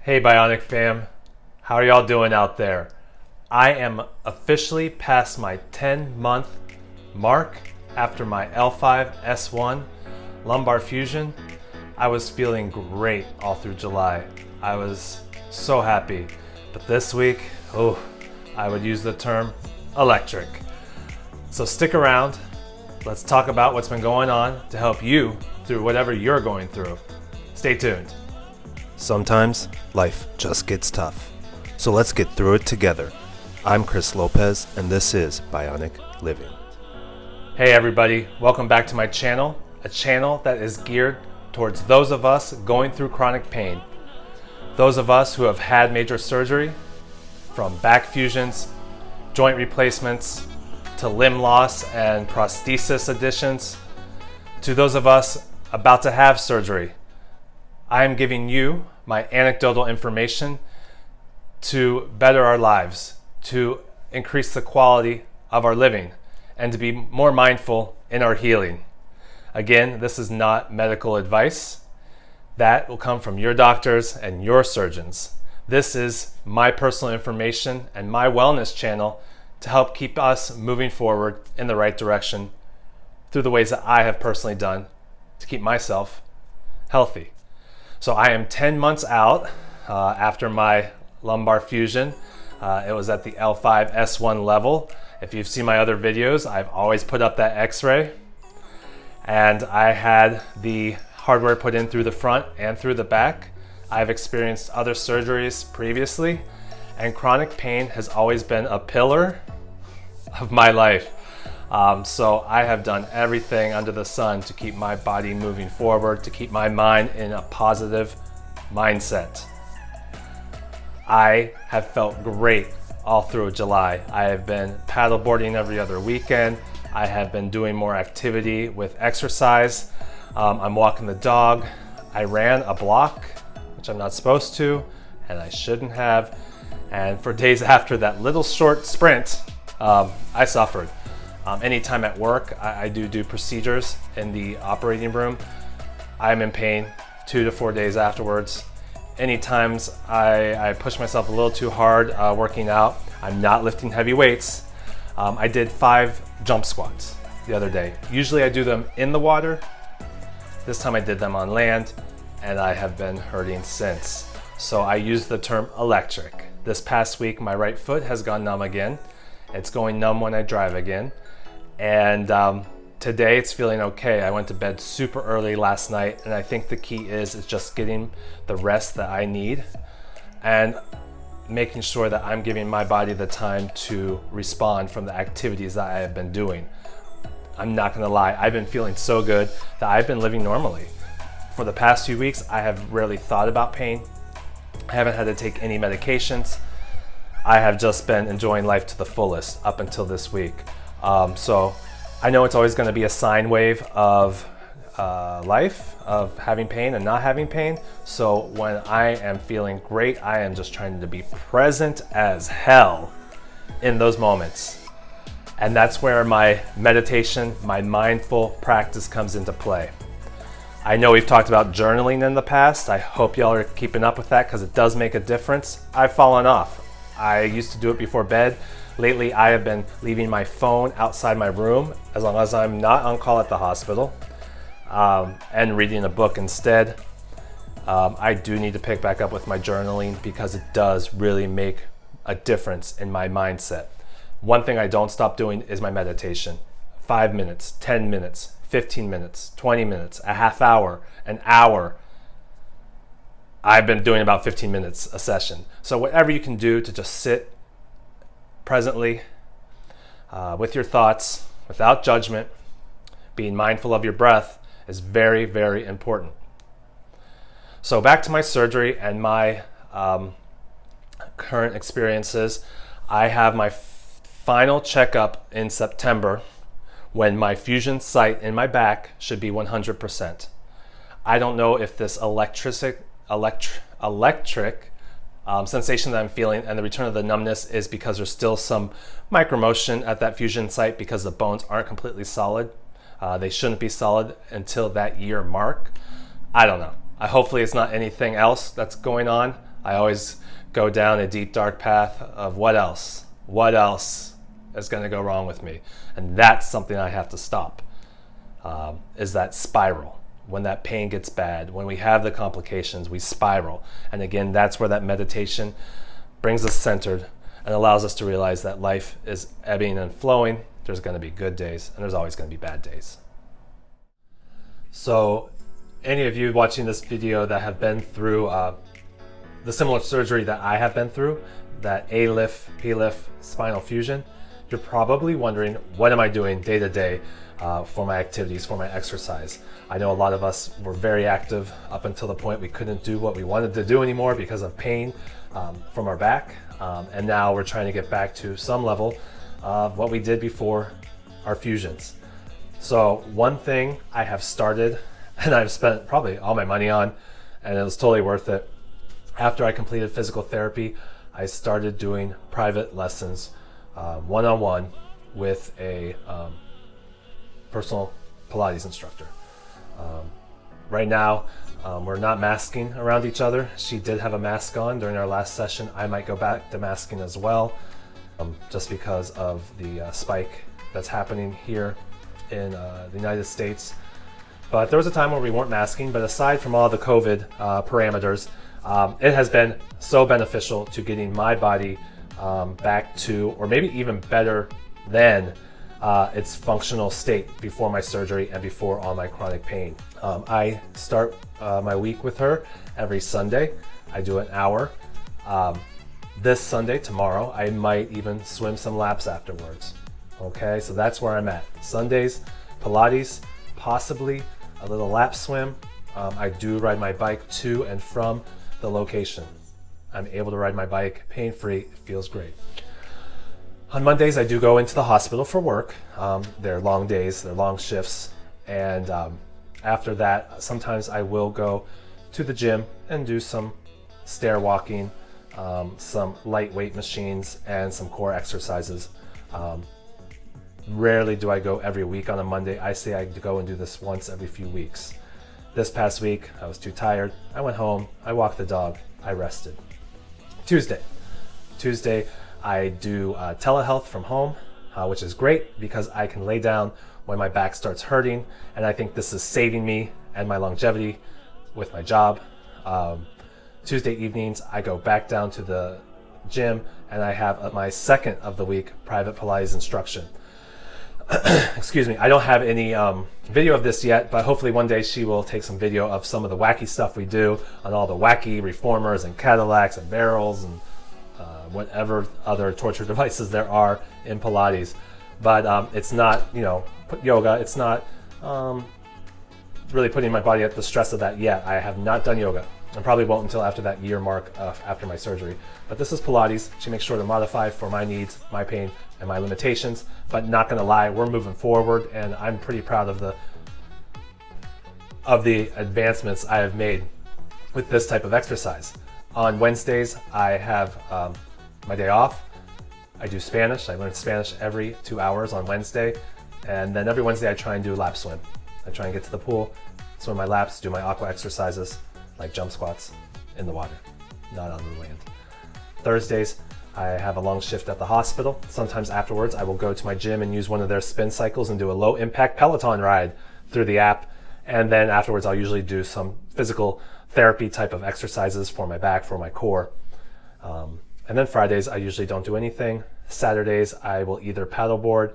Hey Bionic fam, how are y'all doing out there? I am officially past my 10-month mark after my L5-S1 lumbar fusion. I was feeling great all through July. I was so happy, but this week, I would use the term electric. So stick around, let's talk about what's been going on to help you through whatever you're going through. Stay tuned. Sometimes life just gets tough, so let's get through it together. I'm Chris Lopez, and this is Bionic Living. Hey everybody, welcome back to my channel, a channel that is geared towards those of us going through chronic pain. Those of us who have had major surgery, from back fusions, joint replacements, to limb loss and prosthesis additions, to those of us about to have surgery. I am giving you my anecdotal information to better our lives, to increase the quality of our living, and to be more mindful in our healing. Again, this is not medical advice. That will come from your doctors and your surgeons. This is my personal information and my wellness channel to help keep us moving forward in the right direction through the ways that I have personally done to keep myself healthy. So I am 10 months out after my lumbar fusion. It was at the L5-S1 level. If you've seen my other videos, I've always put up that x-ray. And I had the hardware put in through the front and through the back. I've experienced other surgeries previously, and chronic pain has always been a pillar of my life. So I have done everything under the sun to keep my body moving forward, to keep my mind in a positive mindset. I have felt great all through July. I have been paddleboarding every other weekend. I have been doing more activity with exercise. I'm walking the dog. I ran a block, which I'm not supposed to, and I shouldn't have. And for days after that little short sprint, I suffered. Anytime at work, I do procedures in the operating room. I'm in pain 2 to 4 days afterwards. Anytime I push myself a little too hard working out, I'm not lifting heavy weights. I did 5 jump squats the other day. Usually I do them in the water. This time I did them on land, and I have been hurting since. So I use the term electric. This past week, my right foot has gone numb again. It's going numb when I drive again. And today it's feeling okay. I went to bed super early last night, and I think the key is just getting the rest that I need and making sure that I'm giving my body the time to respond from the activities that I have been doing. I'm not gonna lie, I've been feeling so good that I've been living normally. For the past few weeks, I have rarely thought about pain. I haven't had to take any medications. I have just been enjoying life to the fullest up until this week. So I know it's always going to be a sine wave of life, of having pain and not having pain. So when I am feeling great, I am just trying to be present as hell in those moments. And that's where my meditation, my mindful practice comes into play. I know we've talked about journaling in the past. I hope y'all are keeping up with that because it does make a difference. I've fallen off. I used to do it before bed. Lately, I have been leaving my phone outside my room as long as I'm not on call at the hospital, and reading a book instead. I do need to pick back up with my journaling because it does really make a difference in my mindset. One thing I don't stop doing is my meditation. 5 minutes, 10 minutes, 15 minutes, 20 minutes, a half hour, an hour. I've been doing about 15 minutes a session. So whatever you can do to just sit presently with your thoughts, without judgment, being mindful of your breath is very, very important. So back to my surgery and my current experiences. I have my final checkup in September when my fusion site in my back should be 100%. I don't know if this electric sensation that I'm feeling and the return of the numbness is because there's still some micromotion at that fusion site because the bones aren't completely solid. They shouldn't be solid until that year mark. I don't know. Hopefully it's not anything else that's going on. I always go down a deep, dark path of what else is going to go wrong with me. And that's something I have to stop, is that spiral. When that pain gets bad, when we have the complications, we spiral. And again, that's where that meditation brings us centered and allows us to realize that life is ebbing and flowing. There's going to be good days and there's always going to be bad days. So any of you watching this video that have been through the similar surgery that I have been through, that ALIF PLIF spinal fusion, you're probably wondering, what am I doing day to day for my activities, for my exercise? I know a lot of us were very active up until the point we couldn't do what we wanted to do anymore because of pain from our back. And now we're trying to get back to some level of what we did before our fusions. So one thing I have started, and I've spent probably all my money on, and it was totally worth it. After I completed physical therapy, I started doing private lessons, one-on-one with a personal Pilates instructor. Right now, we're not masking around each other. She did have a mask on during our last session. I might go back to masking as well, just because of the spike that's happening here in the United States. But there was a time where we weren't masking, but aside from all the COVID parameters, it has been so beneficial to getting my body back to, or maybe even better than, its functional state before my surgery and before all my chronic pain. I start my week with her every Sunday. I do an hour. This Sunday, tomorrow, I might even swim some laps afterwards. Okay, so that's where I'm at. Sundays, Pilates, possibly a little lap swim. I do ride my bike to and from the location. I'm able to ride my bike pain-free. It feels great. On Mondays, I do go into the hospital for work. They're long days, they're long shifts. And after that, sometimes I will go to the gym and do some stair walking, some lightweight machines, and some core exercises. Rarely do I go every week on a Monday. I say I go and do this once every few weeks. This past week, I was too tired. I went home, I walked the dog, I rested. Tuesday, I do telehealth from home, which is great because I can lay down when my back starts hurting, and I think this is saving me and my longevity with my job. Tuesday evenings, I go back down to the gym and I have my second of the week private Pilates instruction. Excuse me, I don't have any video of this yet, but hopefully one day she will take some video of some of the wacky stuff we do on all the wacky reformers and Cadillacs and barrels and whatever other torture devices there are in Pilates. But it's not, yoga. It's not really putting my body at the stress of that yet. I have not done yoga and probably won't until after that year mark after my surgery. But this is Pilates. She makes sure to modify for my needs, my pain, and my limitations. But not gonna lie, we're moving forward, and I'm pretty proud of the advancements I have made with this type of exercise. On Wednesdays, I have my day off. I do Spanish. I learn Spanish every 2 hours on Wednesday. And then every Wednesday I try and do a lap swim. I try and get to the pool, swim my laps, do my aqua exercises, like jump squats in the water, not on the land. Thursdays, I have a long shift at the hospital. Sometimes afterwards, I will go to my gym and use one of their spin cycles and do a low impact Peloton ride through the app. And then afterwards, I'll usually do some physical therapy type of exercises for my back, for my core. And then Fridays, I usually don't do anything. Saturdays, I will either paddleboard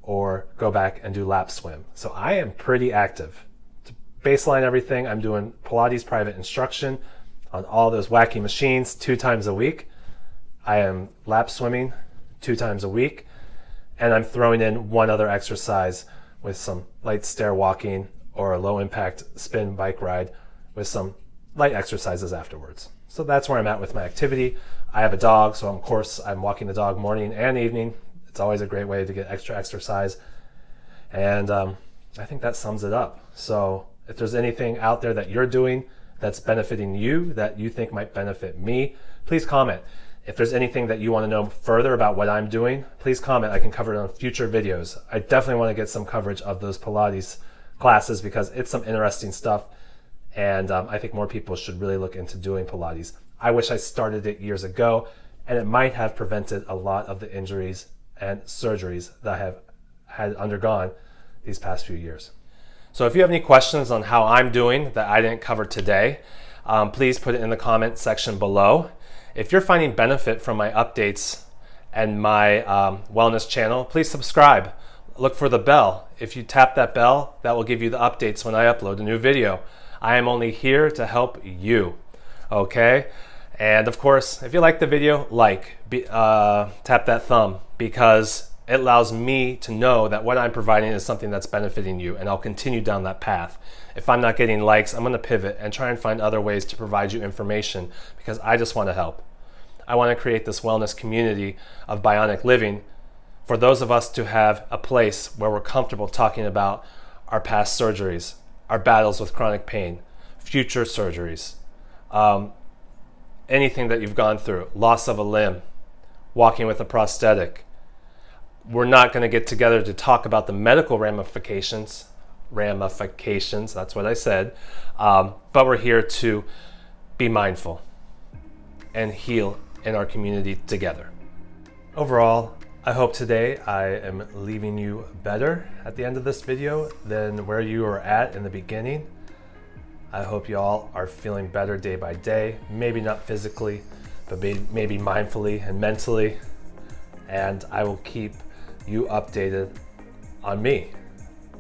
or go back and do lap swim. So I am pretty active. To baseline everything, I'm doing Pilates private instruction on all those wacky machines 2 times a week. I am lap swimming 2 times a week. And I'm throwing in one other exercise with some light stair walking or a low impact spin bike ride with some light exercises afterwards. So that's where I'm at with my activity. I have a dog, so of course I'm walking the dog morning and evening. It's always a great way to get extra exercise. And I think that sums it up. So if there's anything out there that you're doing that's benefiting you, that you think might benefit me, please comment. If there's anything that you want to know further about what I'm doing, please comment. I can cover it on future videos. I definitely want to get some coverage of those Pilates classes because it's some interesting stuff. And I think more people should really look into doing Pilates. I wish I started it years ago, and it might have prevented a lot of the injuries and surgeries that I have had undergone these past few years. So if you have any questions on how I'm doing that I didn't cover today, please put it in the comment section below. If you're finding benefit from my updates and my wellness channel, please subscribe. Look for the bell. If you tap that bell, that will give you the updates when I upload a new video. I am only here to help you, okay? And of course, if you like the video, tap that thumb, because it allows me to know that what I'm providing is something that's benefiting you, and I'll continue down that path. If I'm not getting likes, I'm gonna pivot and try and find other ways to provide you information, because I just wanna help. I wanna create this wellness community of bionic living for those of us to have a place where we're comfortable talking about our past surgeries, our battles with chronic pain, future surgeries, anything that you've gone through, loss of a limb, walking with a prosthetic. We're not going to get together to talk about the medical ramifications, that's what I said, but we're here to be mindful and heal in our community together. Overall, I hope today I am leaving you better at the end of this video than where you were at in the beginning. I hope you all are feeling better day by day, maybe not physically, but maybe mindfully and mentally. And I will keep you updated on me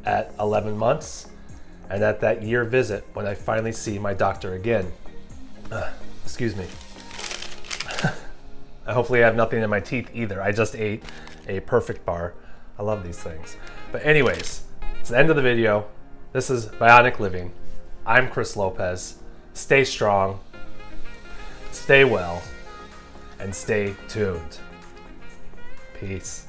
at 11 months and at that year visit when I finally see my doctor again. Excuse me. Hopefully I have nothing in my teeth either. I just ate a perfect bar. I love these things. But anyways, it's the end of the video. This is Bionic Living. I'm Chris Lopez. Stay strong, stay well, and stay tuned. Peace.